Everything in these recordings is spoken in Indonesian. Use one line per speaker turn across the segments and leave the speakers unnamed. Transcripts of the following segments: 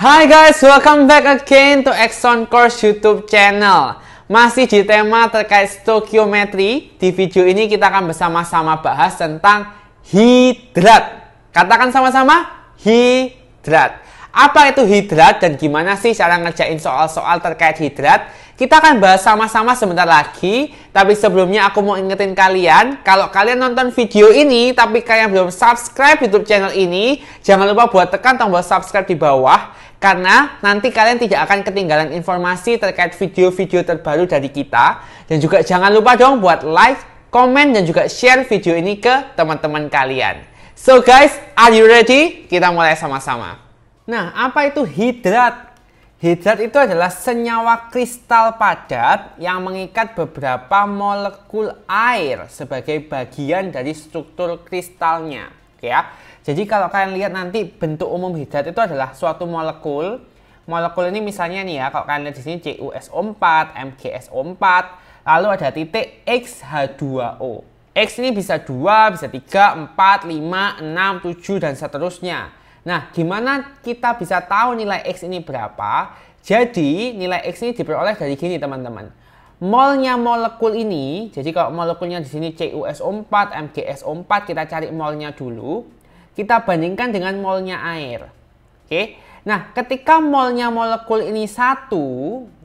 Hai guys, welcome back again to Exxon Course YouTube channel. Masih di tema terkait stoikiometri. Di video ini kita akan bersama-sama bahas tentang hidrat. Katakan sama-sama, hidrat. Apa itu hidrat dan gimana sih cara ngerjain soal-soal terkait hidrat? Kita akan bahas sama-sama sebentar lagi. Tapi sebelumnya aku mau ingetin kalian, kalau kalian nonton video ini tapi kalian belum subscribe YouTube channel ini, jangan lupa buat tekan tombol subscribe di bawah. Karena nanti kalian tidak akan ketinggalan informasi terkait video-video terbaru dari kita. Dan juga jangan lupa dong buat like, komen, dan juga share video ini ke teman-teman kalian. So guys, are you ready? Kita mulai sama-sama. Nah, apa itu hidrat? Hidrat itu adalah senyawa kristal padat yang mengikat beberapa molekul air sebagai bagian dari struktur kristalnya. Oke ya. Jadi kalau kalian lihat nanti bentuk umum hidrat itu adalah suatu molekul. Molekul ini misalnya nih ya, kalau kalian lihat di sini CuSO4, MgSO4, lalu ada titik XH2O. X ini bisa 2, bisa 3, 4, 5, 6, 7 dan seterusnya. Nah, gimana kita bisa tahu nilai X ini berapa? Jadi, nilai X ini diperoleh dari gini, teman-teman. Molnya molekul ini, jadi kalau molekulnya di sini CuSO4, MgSO4, kita cari molnya dulu. Kita bandingkan dengan molnya air. Oke. Nah, ketika molnya molekul ini 1,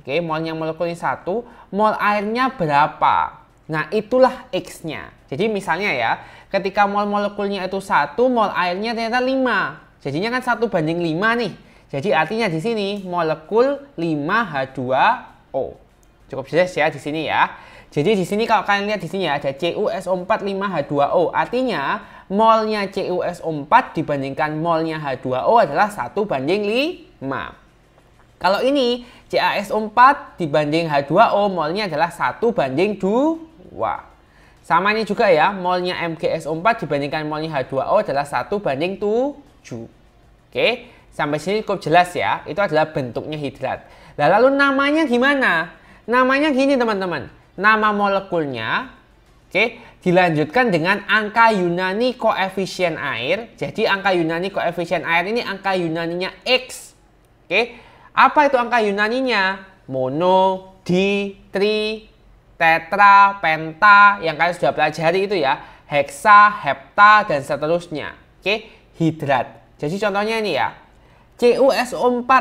oke, molnya molekul ini 1, mol airnya berapa? Nah, itulah X-nya. Jadi misalnya ya, ketika mol molekulnya itu 1, mol airnya ternyata 5. Jadinya kan 1:5 nih. Jadi artinya di sini molekul 5H2O. Cukup jelas ya di sini ya. Jadi di sini kalau kalian lihat di sini ya ada CuSO4 5H2O. Artinya molnya CuSO4 dibandingkan molnya H2O adalah 1:5. Kalau ini CaSO4 dibanding H2O molnya adalah 1:2. Sama ini juga ya, molnya MgSO4 dibandingkan molnya H2O adalah 1:7. Oke, sampai sini cukup jelas ya. Itu adalah bentuknya hidrat. Nah, lalu namanya gimana? Namanya gini teman-teman. Nama molekulnya, oke, dilanjutkan dengan angka Yunani koefisien air. Jadi angka Yunani koefisien air ini angka Yunaninya X. Oke, apa itu angka Yunaninya? Mono, di, tri, tetra, penta, yang kalian sudah pelajari itu ya. Heksa, hepta, dan seterusnya. Oke, hidrat. Jadi contohnya ini ya, CuSO4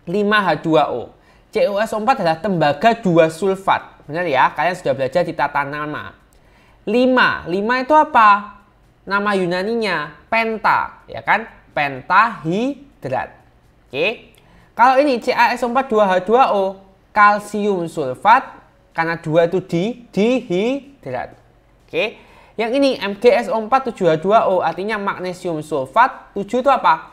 5H2O. CuSO4 adalah tembaga 2 sulfat. Benar ya, kalian sudah belajar di tata nama. 5 itu apa? Nama Yunaninya penta, ya kan? Pentahidrat. Oke. Kalau ini CaSO4 2H2O, kalsium sulfat, karena 2 itu dihidrat. Oke. Yang ini MgSO4 7H2O, artinya magnesium sulfat. 7 itu apa?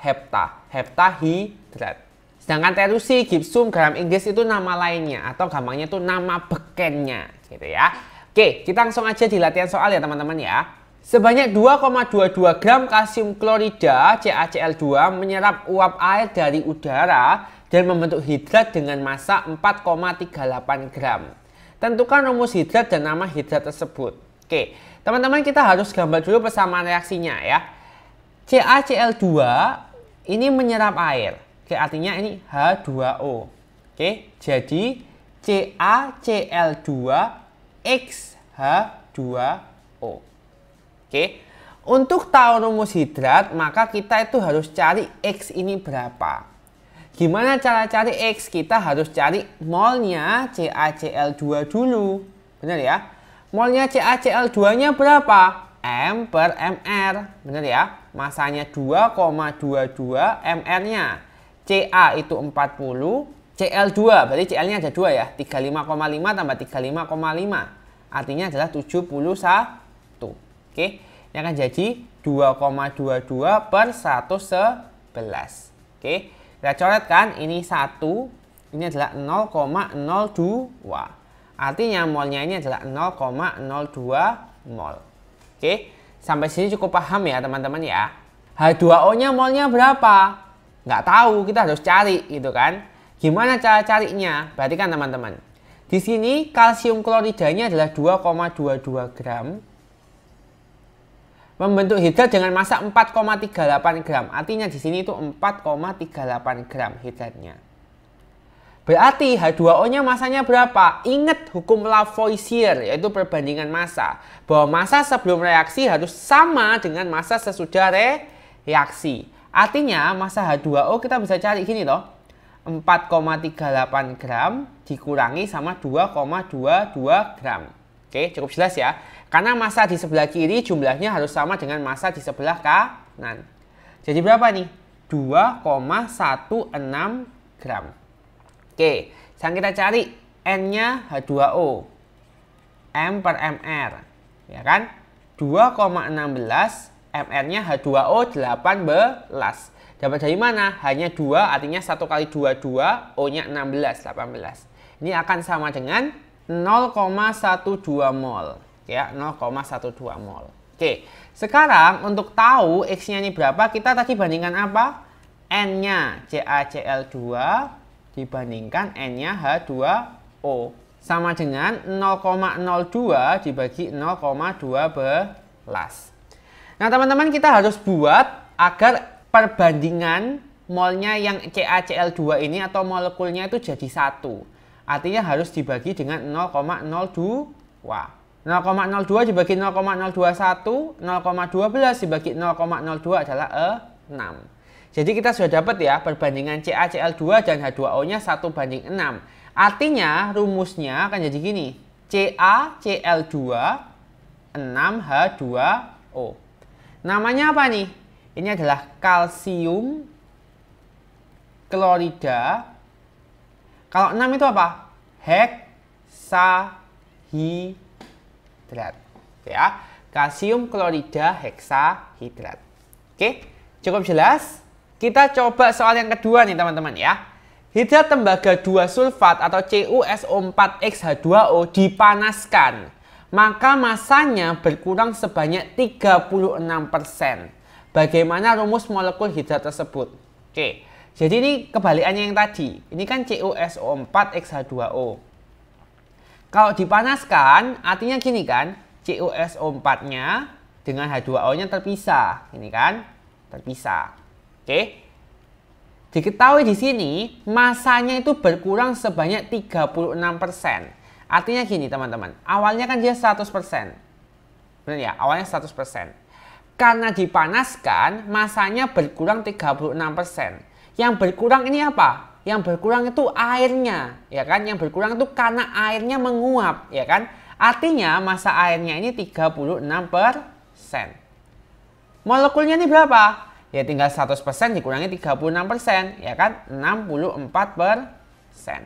Heptahidrat. Sedangkan terusi, gipsum, garam Inggris itu nama lainnya, atau gampangnya itu nama bekennya, gitu ya. Oke, kita langsung aja di latihan soal ya teman-teman ya. Sebanyak 2,22 gram kalsium klorida CaCl2 menyerap uap air dari udara dan membentuk hidrat dengan massa 4,38 gram. Tentukan rumus hidrat dan nama hidrat tersebut. Oke, teman-teman kita harus gambar dulu persamaan reaksinya ya. CaCl2 ini menyerap air. Oke, artinya ini H2O. Oke, jadi CaCl2 XH2O. Oke, untuk tahu rumus hidrat maka kita itu harus cari X ini berapa. Gimana cara cari X? Kita harus cari molnya CaCl2 dulu. Benar ya? Molnya CaCl2-nya berapa? M per mR. Benar ya? Masanya 2,22 mR-nya. Ca itu 40. Cl2, berarti Cl-nya ada 2 ya. 35,5 tambah 35,5. Artinya adalah 71. Oke. Ini akan jadi 2,22 per 111. Oke. Kita coret kan. Ini 1. Ini adalah 0,02. Artinya molnya ini adalah 0,02 mol. Oke, sampai sini cukup paham ya teman-teman ya. H2O-nya molnya berapa? Nggak tahu, kita harus cari gitu kan. Gimana cara carinya? Perhatikan teman-teman. Di sini kalsium kloridanya adalah 2,22 gram. membentuk hidrat dengan massa 4,38 gram. Artinya di sini itu 4,38 gram hidratnya. Berarti H2O-nya masanya berapa? Ingat hukum Lavoisier, yaitu perbandingan massa. Bahwa massa sebelum reaksi harus sama dengan massa sesudah reaksi. Artinya massa H2O kita bisa cari gini loh. 4,38 gram dikurangi sama 2,22 gram. Oke, cukup jelas ya. Karena massa di sebelah kiri jumlahnya harus sama dengan massa di sebelah kanan. Jadi berapa nih? 2,16 gram. Oke, sekarang kita cari N-nya H2O. M per MR. Ya kan? 2,16 MR-nya H2O 18. Dapat dari mana? Hanya 2, artinya 1 kali 2, 2. O-nya 16, 18. Ini akan sama dengan 0,12 mol. Ya, 0,12 mol. Oke, sekarang untuk tahu X-nya ini berapa, kita tadi bandingkan apa? N-nya CaCl2 dibandingkan N-nya H2O. Sama dengan 0,02 dibagi 0,12. Nah teman-teman, kita harus buat agar perbandingan molnya yang CaCl2 ini atau molekulnya itu jadi 1. Artinya harus dibagi dengan 0,02. 0,02 dibagi 0,021, 0,12 dibagi 0,02 adalah 6. Jadi kita sudah dapat ya perbandingan CaCl2 dan H2O-nya 1:6. Artinya rumusnya akan jadi gini. CaCl2 6H2O. Namanya apa nih? Ini adalah kalsium klorida. Kalau 6 itu apa? Heksahidrat. Ya, kalsium klorida heksahidrat. Oke, cukup jelas? Kita coba soal yang kedua nih teman-teman ya. Hidrat tembaga 2 sulfat atau CuSO4X-H2O dipanaskan. Maka masanya berkurang sebanyak 36%. Bagaimana rumus molekul hidrat tersebut? Oke, jadi ini kebalikannya yang tadi. Ini kan CuSO4X-H2O. Kalau dipanaskan, artinya gini kan. CuSO4-nya dengan H2O-nya terpisah. Ini kan, terpisah. Oke, diketahui di sini masanya itu berkurang sebanyak 36%. Artinya gini teman-teman, awalnya kan dia 100%. Benar ya, awalnya 100%. Karena dipanaskan, masanya berkurang 36%. Yang berkurang ini apa? Yang berkurang itu airnya, ya kan? Yang berkurang itu karena airnya menguap, ya kan? Artinya massa airnya ini 36%. Molekulnya ini berapa? Ya tinggal 100% dikurangi 36%, ya kan? 64%.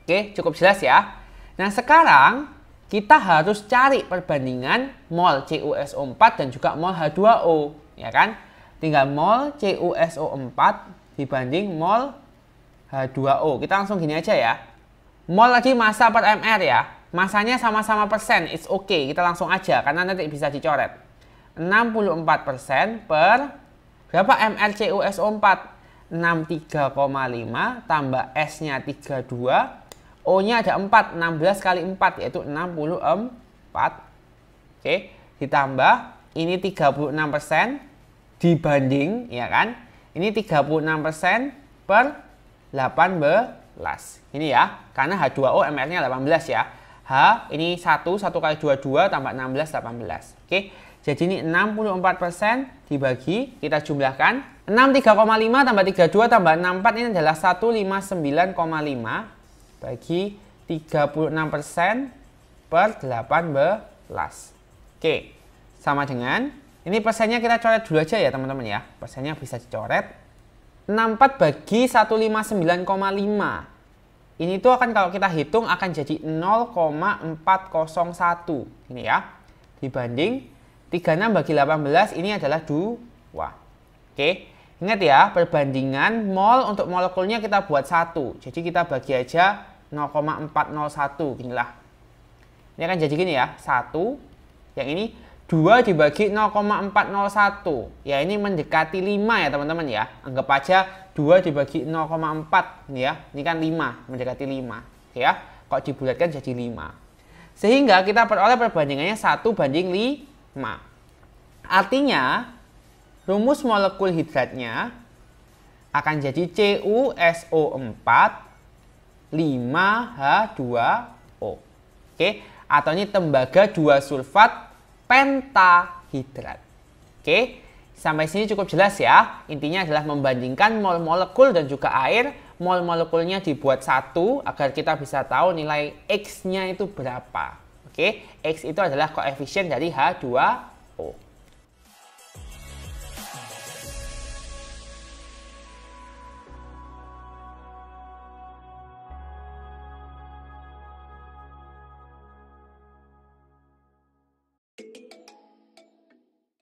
Oke, cukup jelas ya. Nah, sekarang kita harus cari perbandingan mol CuSO4 dan juga mol H2O, ya kan? Tinggal mol CuSO4 dibanding mol H2O. Kita langsung gini aja ya. Mol tadi massa per mR ya. Massanya sama-sama persen, it's okay. Kita langsung aja karena nanti bisa dicoret. 64% per berapa mR CuSO4? 63,5 tambah S-nya 32. O-nya ada 4, 16 kali 4 yaitu 64. Oke, ditambah ini 36% dibanding, ya kan? Ini 36% per 18. Ini ya, karena H2O mR-nya 18 ya. H ini 1 kali 22 tambah 16, 18. Oke, jadi ini 64% dibagi, kita jumlahkan. 63,5 tambah 32 tambah 64 ini adalah 159,5 bagi 36% per 18. Oke, sama dengan, ini persennya kita coret dulu aja ya teman-teman ya. Persennya bisa dicoret. 64 bagi 159,5. Ini tuh akan kalau kita hitung akan jadi 0,401. Ini ya. Dibanding 36 bagi 18 ini adalah 2. Oke. Ingat ya, perbandingan mol untuk molekulnya kita buat 1. Jadi kita bagi aja 0,401. Inilah. Ini akan jadi gini ya. 1. Yang ini 2 dibagi 0,401. Ya ini mendekati 5 ya teman-teman ya. Anggap aja 2 dibagi 0,4. Ini ya. Ini kan 5. Mendekati 5. Oke ya. Kalau dibulatkan jadi 5. Sehingga kita peroleh perbandingannya 1:5. Artinya, rumus molekul hidratnya akan jadi CuSO4 5H2O. Oke, atau ini tembaga 2 sulfat pentahidrat. Oke, sampai sini cukup jelas ya. Intinya adalah membandingkan mol molekul dan juga air. Mol molekulnya dibuat satu agar kita bisa tahu nilai X-nya itu berapa. Oke, X itu adalah koefisien dari H2O.